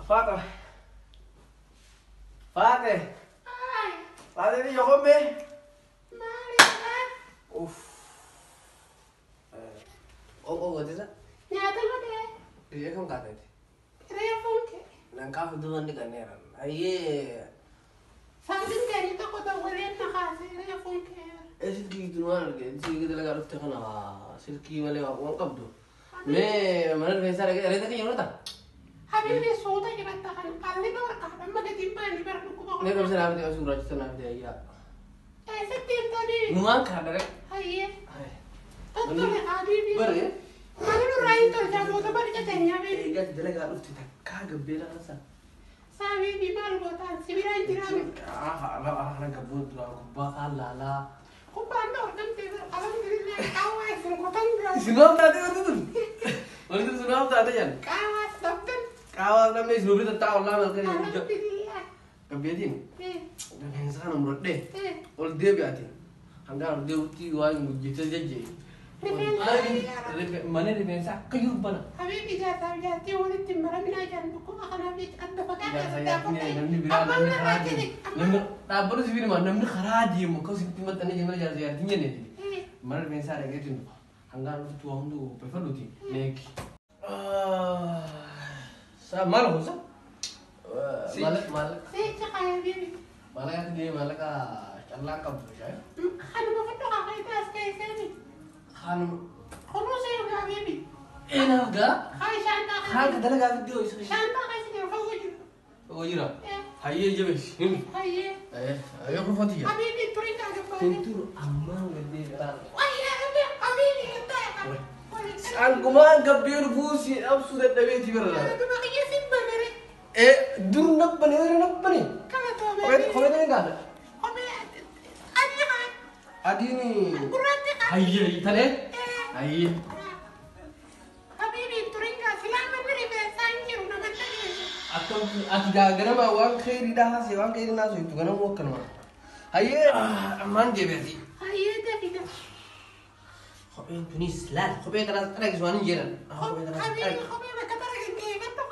Father. Father. Father ini yo come. Uff. Oh, what is that? Nyata lo deh. Dia kamu kata itu. Telepon ke. Nangkap duluan di kaneran. Aye. Sambil kayak itu kota walen nak kasih telepon ke. Sirki duluan ke. Sirki kita lagi harus tekan sirki wale aku angkap tu. Me mana biasa lagi. Ada tak yang mana tak? Habis ni soda kita takkan kali tu orang kah. Memang kita timpan di berapa kubu. Ni kalau saya nak surah kita nak dia ya. Setim tadi. Nuang kah ada? Aye. Aye. Tentu le habis. Ber ya? Mana lu raih tu jamu tu baru kita tanya be. Iya, dia lagi harus kita kagak bela rasa. Sabi di malu botan. Sibiran jiram. Alah gabut lah, bakal lala. Kau pandor kan tiada. Kalau dirinya kawas, sengkotan beras. Sunam tadi tu. Mana tu sunam tadi kan? Kawas, dokter. Kawan namanya Snubri tetap orang nak Anak pilih. kebiatin. Dan yang sana menurut deh. Eh. Orang dia biatin. Anda dia uti orang mujizat saja. Mana Riffeensa? Kayu mana? Habis bicara Jartiin oleh timbaran belajar buku akan habis ada pakai. Ya saya ini bilang namni kharaji. Namni tak perlu sih mana namni kharaji. Muka sih timbat tanya jangan Jartiinnya nih. Mana Riffeensa ada gitu. Anda lu tuang tu prefer lu ti. Nek. Malah usah. Malah. Saya cakap bibi. Malah dia malah cakap kamu saya. Kan bukan tu kakak itu asal sini. Kan. Kamu saya enggak bibi. Enak enggak? Hai Shanta. Kan kita lagi video itu. Shanta kasih dia fawaju. Fawaju lah. Hai aja bes. Hai. Ayo aku foto ya. Habis itu turin kagak apa. Tentu aman gede kan. Wah ya habis kita. Aku mah gabir busi absurd dari tiber lah. Itu makanya simpel dari. Dur nak bani. Kalau tu Kau itu enggak ada. Ada kan? Adi ni. Kurang kan? Hai itu deh. Hai. Habibi turin ka silaman dari besanjir una menteri. Aku dah gana mah wang kiri dah hasil wang kiri nasu itu gana mau kan mah. Hai aman je berarti. Hai dah kita. Kau itu ni selal. Kau itu ada kesuanan je kan. Habibi kau kata lagi ke kan tu.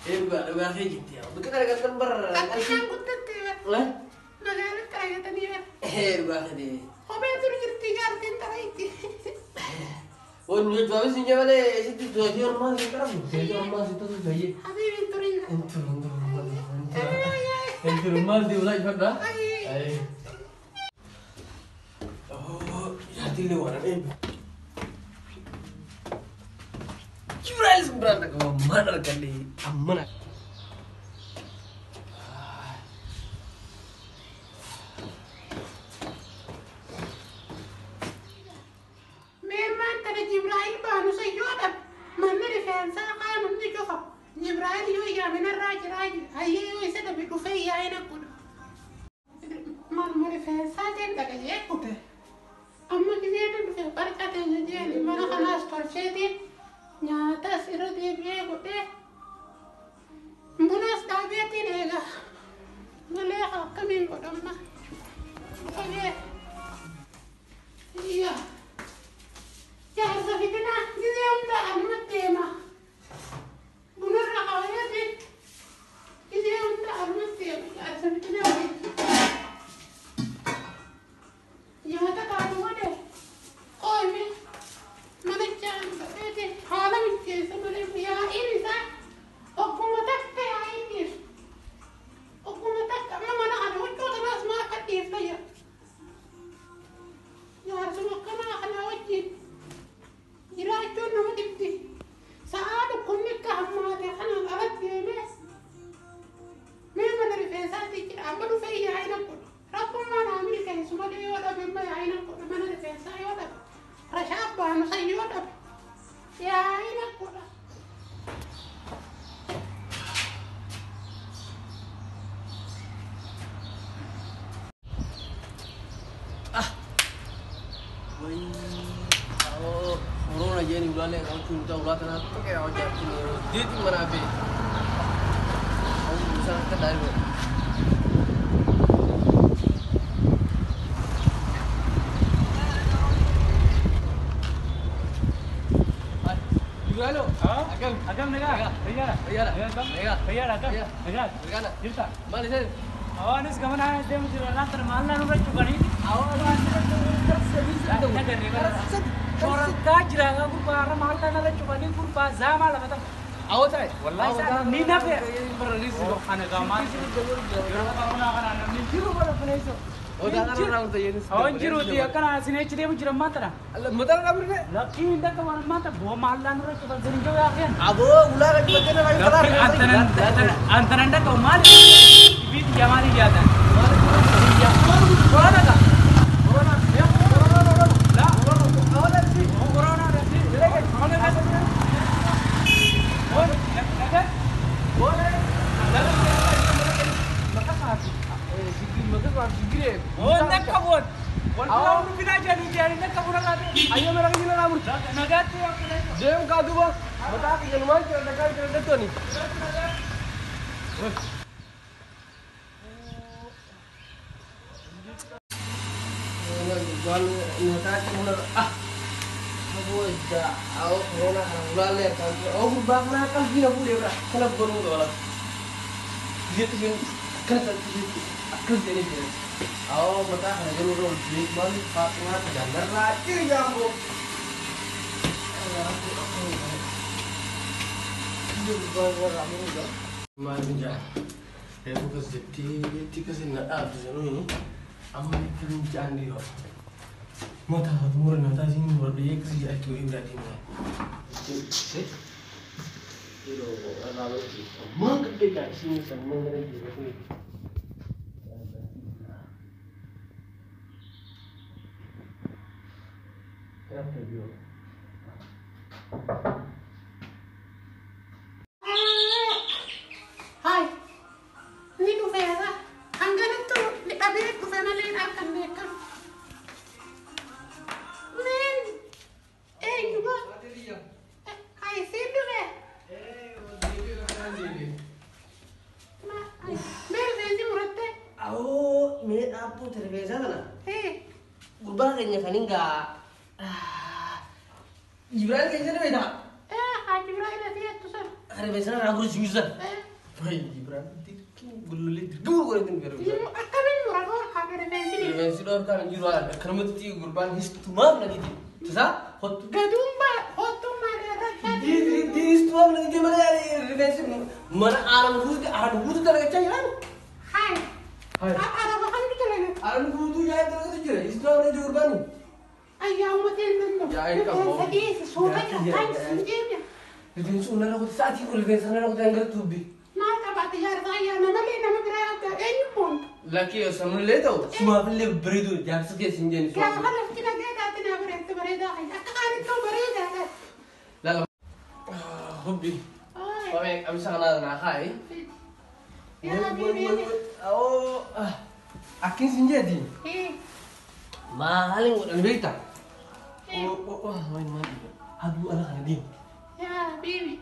Bukan kayak gitu ya. Begitu ada kan ber. Tapi aku tete. Lah? Magana tayo tani. Bukan deh. Kau betul cerita Jartiin teraiti. Oh, ni jual sih je mana? Itu jual orang masih terang. Jual orang masih tu saja. Habibi turin. Itu rumah di ulah cepat dah. Hai. Oh, Jartiin ni warna ni. Jual sembarang tak kau mana kali. Aman. Memang tadi Jibril baru saya jual. Mana Riffeensa kan nanti jual. Jibril yo ya mana raja. Ayo yo saya dah bikin fay ya enak pun. Mana Riffeensa ten tak aja aku teh. Amma kita ada tu perkataan jadi mana kalas torcedi. Nyata siro dia biaya kote. Munas tabia tinega. Ngelak kami kodam mah. Oke. Iya. Ya harus kita nak dia udah amat tema. Benar lah kau ya sih. Dia udah amat tema. Harus kita nyata tahu ada. Oh ini. Mana jangan berarti kalau mungkin sebenarnya ya ini sah, aku mau tak kayak ini, aku mau tak mana ada waktu terus mak Wih, kalau Kooroonaa jadi ulang lagi, kalau cuma ulang tanah tu kayak orang Jartiin dia tu mana be? Kamu bisa nak dari mana? Halo, Agam nega, Iya, Jirta. mana sih? Awanis kemana? Dia mesti jalan termalan udah coba nih. Orang kajra aku para malan ada coba nih kurpa zama lah kata. Awak saya? Wallahi saya ni nak ya. Ana zaman. Oh, dah kan orang tu yang Jiru dia kan sini ciri mu jiram mata. Mata kamu ni? Laki indah kawan mata. Bawa malan udah coba sini jauh ya. Abu ular lagi macam mana? Antaran dah kau mal. Ibi dia mali dia dah. Kooroonaa ka? Kooroonaa. Ya Kooroonaa. La Kooroonaa. Awalnya sih. Kooroonaa dah sih. Boleh. Sigire. Oh, nak kabut. Walau lu pindah jadi nak kabut lagi. Ayo mereka gila lamur. Nagati aku dah. Dem kadu bang. Mata aku jangan main kalau dekat tu ni. Jual mata aku mana? Aku dah. Aku Kooroonaa kan ulang lagi. Aku berbang nak kan gila boleh berak. Kenapa baru tu lah? Dia tu yang kerja jadi dia. Aku mata aku nak jalan road trip balik Fatma Jarsarraa kiri jambu. Manja, aku kerja kasi nak apa sih ni? Amma kerjaan dia. Mata aku murni mata sini murni kerja itu ini berarti ni. Itu orang lagi. Mak kerja sini sama dengan dia. Kenapa dia? Hai, ini Riffeensa. Hanggang itu di kabinet tu saya malah akan mereka. Men, juga. Hai, sini deh. Riffeensa murate. Aku Riffeensa mana? Gubah kayaknya kan enggak. Jibril kayaknya ada beda. Jibril ada dia tu sah. Riffeensa aku singsan. Baik Jibril, gululit dulu kau itu biar. Akan murah orang kagak Riffeensa ni. Riffeensa orang kan jual. Kerana tu gurban histumam lagi tu. Sah? Hot. Gadumba dia dah. Di histumam lagi mana Riffeensa mana alam budu terlalu cahaya. Hai. Ada apa kan kita lagi? Alam budu jaya terlalu cahaya. Histumam lagi gurban. Ayah mati dulu. Ya ini kamu. Sedih, sudah kan sendiri. Riffeensa unar aku saat itu Riffeensa aku tengah tubi. Mata bati Jarsarraa nama berada. Pun. Laki sama leto. Semua beli beritu jangan sekali sinjen. Kalau kalau kita dia berada. Akan itu berada. Lalu. Hobi. Kami bisa kenal nakai. Ya, bibi. Oh, akin sinjen di. Mahaling udah berita. Main mati. Aduh anak dia. Ya, bibi.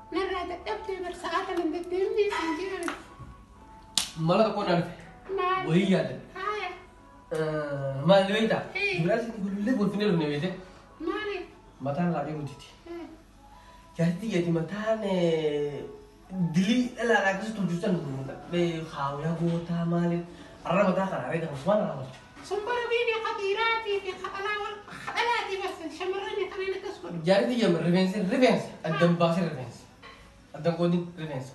Nerada tapi bersaat dengan demi sinjir. Malah kau nanti. Wih ya deh. Hai. Malah berita. Berarti boleh buat final ni berita. Mari. Mata lagi mutiti. Jadi mata ne dili lah lagi tu jutaan dulu. Be kau ya gua tamalin. Arah mata kan ada yang mana lah. Sumpah bibi khatirati bi khatalati bas shamarani kami nakasbur. Jadi dia Riffeensa. Adam bahasa Riffeensa. Adam kodin Riffeensa.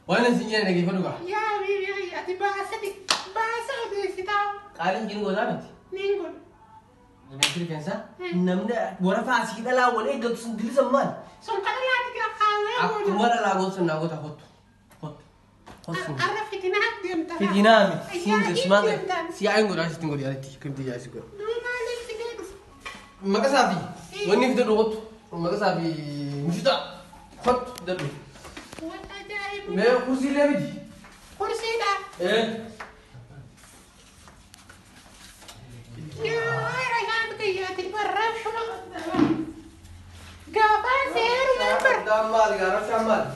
Mana sinjanya lagi pada gua? Ya bibi ati bahasa udah kita. Kalian gini gua dapat. Ningun. Riffeensa. Namda berapa asik kita lawan gak sendiri semua. Sumpah lagi kita kau. Aku mana lagu senang aku takut. Arah fitinah dia entah. Fitinah sinjir semangat. Si ayang gua rasa tinggal di hati kerja jasi gua. Normalin tiga. Maka sabi. Wani kita robot. Maka sabi mesti tak. Hot dulu. What ajaib. Mereka kursi lagi. Kursi dah. Eh. Ya, ayah. ربشان مالك ربشان مالك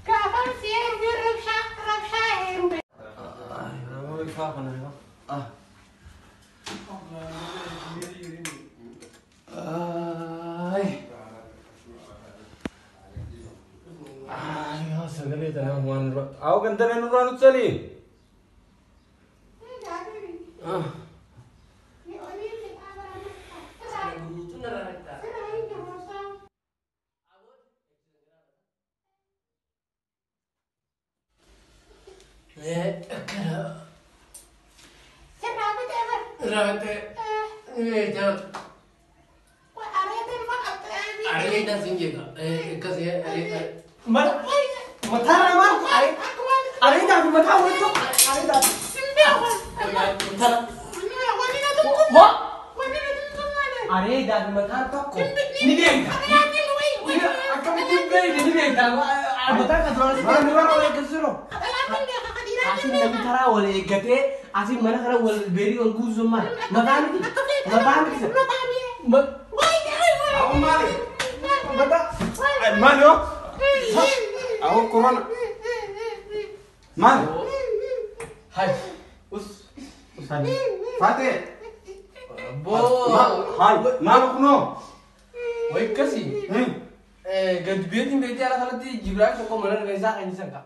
كافر سير بربشة ربشة هيروبي ما يفاق أنا يا سجلي تنام وان أو كنت أنا نوران تسلي Asin nabi tara wale gate asin mana kara wale beri anggu zumar matami Aku mali. Bata. Mali yo. Aku Kooroonaa. Mali. hai Usani. Fatih. bo Hai. Malu kuno. wai kasi gad beti ala khalati jibril ko mana ngasa kan sangka